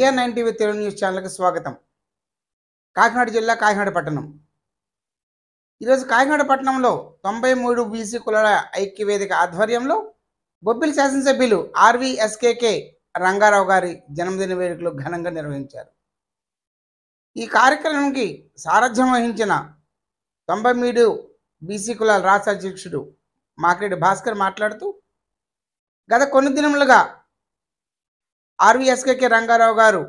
TR9 TV Telugu news ఛానల్కి స్వాగతం. కాకినాడ జిల్లా కాకినాడ పట్టణం. ఈరోజు కాకినాడ పట్టణంలో 93 బీసీ కులాల ఐక్య వేదిక ఆధ్వర్యంలో బొబ్బిలి శాసనసభ్యులు RVSKK రంగారావు గారి జన్మదిన వేడుకలు ఘనంగా నిర్వహించారు. ఈ కార్యక్రమానికి సారథ్యం వహించిన 93 బీసీ కులాల రాష్ట్ర అధ్యక్షుడు మాకిరెడ్డి భాస్కర్ మాట్లాడుతూ, గత కొన్ని దినములుగా RVSKK రంగారావు గారు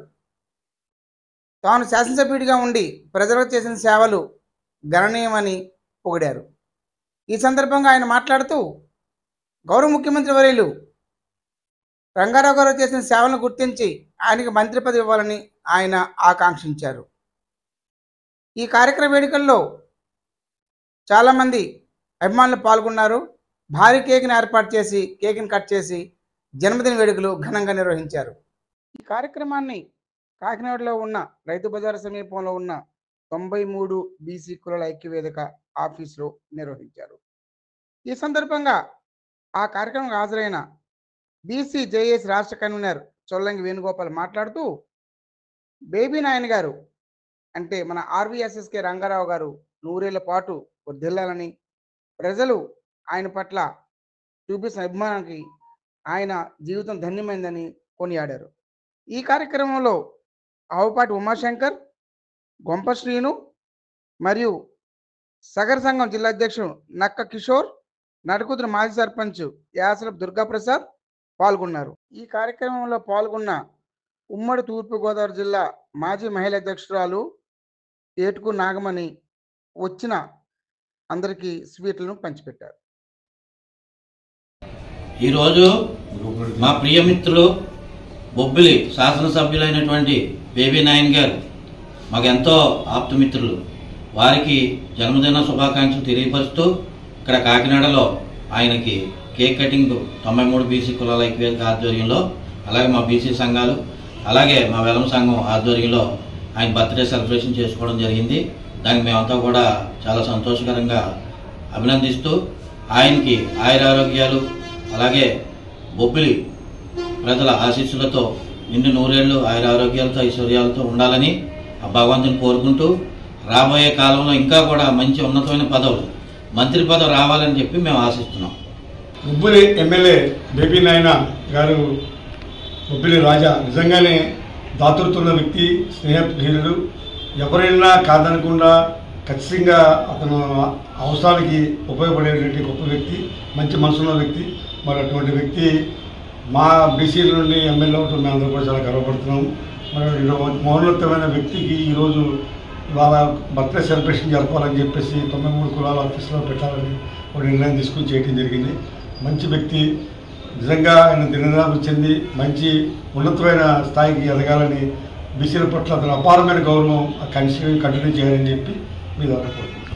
తాను శాసనసభ్యుడిగా ఉండి ప్రజలకు చేసిన సేవలు గణనీయమని పొగిడారు. ఈ సందర్భంగా ఆయన మాట్లాడుతూ, గౌరవ ముఖ్యమంత్రి వర్యులు రంగారావు గారు చేసిన సేవలను గుర్తించి ఆయనకి మంత్రి పదవి ఇవ్వాలని ఆయన ఆకాంక్షించారు. ఈ కార్యక్రమ వేడుకల్లో చాలామంది అభిమానులు పాల్గొన్నారు. భారీ కేక్ని ఏర్పాటు చేసి కేక్ని కట్ చేసి జన్మదిన వేడుకలు ఘనంగా నిర్వహించారు. ఈ కార్యక్రమాన్ని కాకినాడలో ఉన్న రైతు బజార్ సమీపంలో ఉన్న 93 బీసీ కులాల ఐక్యవేదిక ఆఫీసులో నిర్వహించారు. ఈ సందర్భంగా ఆ కార్యక్రమంలో హాజరైన బీసీ జేఏసీ రాష్ట్ర కన్వీనర్ చొల్లంగి వేణుగోపాల్ మాట్లాడుతూ, బేబీ నాయన్ గారు అంటే మన RVSKK రంగారావు గారు 100 ఏళ్ల పాటు వర్ధిల్లాలని, ప్రజలు ఆయన పట్ల చూపిస్తున్న అభిమానానికి ఆయన జీవితం ధన్యమైందని కొనియాడారు. ఈ కార్యక్రమంలో ఆవుపాటి ఉమాశంకర్, గొంప శ్రీను మరియు సగర సంఘం జిల్లా అధ్యక్షుడు నక్క కిషోర్, నడుకుదురు మాజీ సర్పంచ్ యాసరపు దుర్గాప్రసాద్ పాల్గొన్నారు. ఈ కార్యక్రమంలో పాల్గొన్న ఉమ్మడి తూర్పుగోదావరి జిల్లా మాజీ మహిళా అధ్యక్షురాలు ఏటుకు నాగమణి వచ్చిన అందరికీ స్వీట్లను పంచిపెట్టారు. ఈరోజు మా ప్రియమిత్రులు బొబ్బిలి శాసనసభ్యులైనటువంటి బేబీ నాయన్ గారు మాకెంతో ఆప్తమిత్రులు, వారికి జన్మదిన శుభాకాంక్షలు తెలియపరుస్తూ ఇక్కడ కాకినాడలో ఆయనకి కేక్ కటింగ్ 93 బీసీ కులాల ఐక్యవేదిక ఆధ్వర్యంలో, అలాగే మా బీసీ సంఘాలు, అలాగే మా వెలమ సంఘం ఆధ్వర్యంలో ఆయన బర్త్డే సెలబ్రేషన్ చేసుకోవడం జరిగింది. దానికి మేమంతా కూడా చాలా సంతోషకరంగా అభినందిస్తూ ఆయనకి ఆయురారోగ్యాలు, అలాగే బొబ్బిలి ప్రజల ఆశీస్సులతో నిండు 100 ఏళ్ళు ఆయురారోగ్యాలతో ఐశ్వర్యాలతో ఉండాలని ఆ భగవంతుని కోరుకుంటూ, రాబోయే కాలంలో ఇంకా కూడా మంచి ఉన్నతమైన పదవులు, మంత్రి పదవి రావాలని చెప్పి మేము ఆశిస్తున్నాం. బొబ్బిలి ఎమ్మెల్యే బేబీ నాయన గారు బొబ్బిలి రాజా నిజంగానే దాతృత్వ వ్యక్తి, స్నేహప్రియుడు, ఎవరైనా కాదనకుండా ఖచ్చితంగా అతను అవసరానికి ఉపయోగపడేటువంటి గొప్ప వ్యక్తి, మంచి మనసున్న వ్యక్తి. మరి అటువంటి వ్యక్తి మా బీసీల నుండి ఎమ్మెల్యే అవటం మేమందరూ కూడా చాలా గర్వపడుతున్నాము. మరి మౌనోత్తమైన వ్యక్తికి ఈరోజు ఇవాళ బర్త్డే సెలబ్రేషన్ జరపాలని చెప్పేసి 93 కులాల ఆఫీసులో పెట్టాలని ఒక నిర్ణయం తీసుకుని చేయడం జరిగింది. మంచి వ్యక్తి, నిజంగా ఆయన దినదినాభివృద్ధి చెంది మంచి ఉన్నతమైన స్థాయికి ఎదగాలని, బీసీల పట్ల అతను అపారమైన గౌరవం కంటిన్యూ చేయాలని చెప్పి మీ ద్వారా కోరుకుంటున్నాను.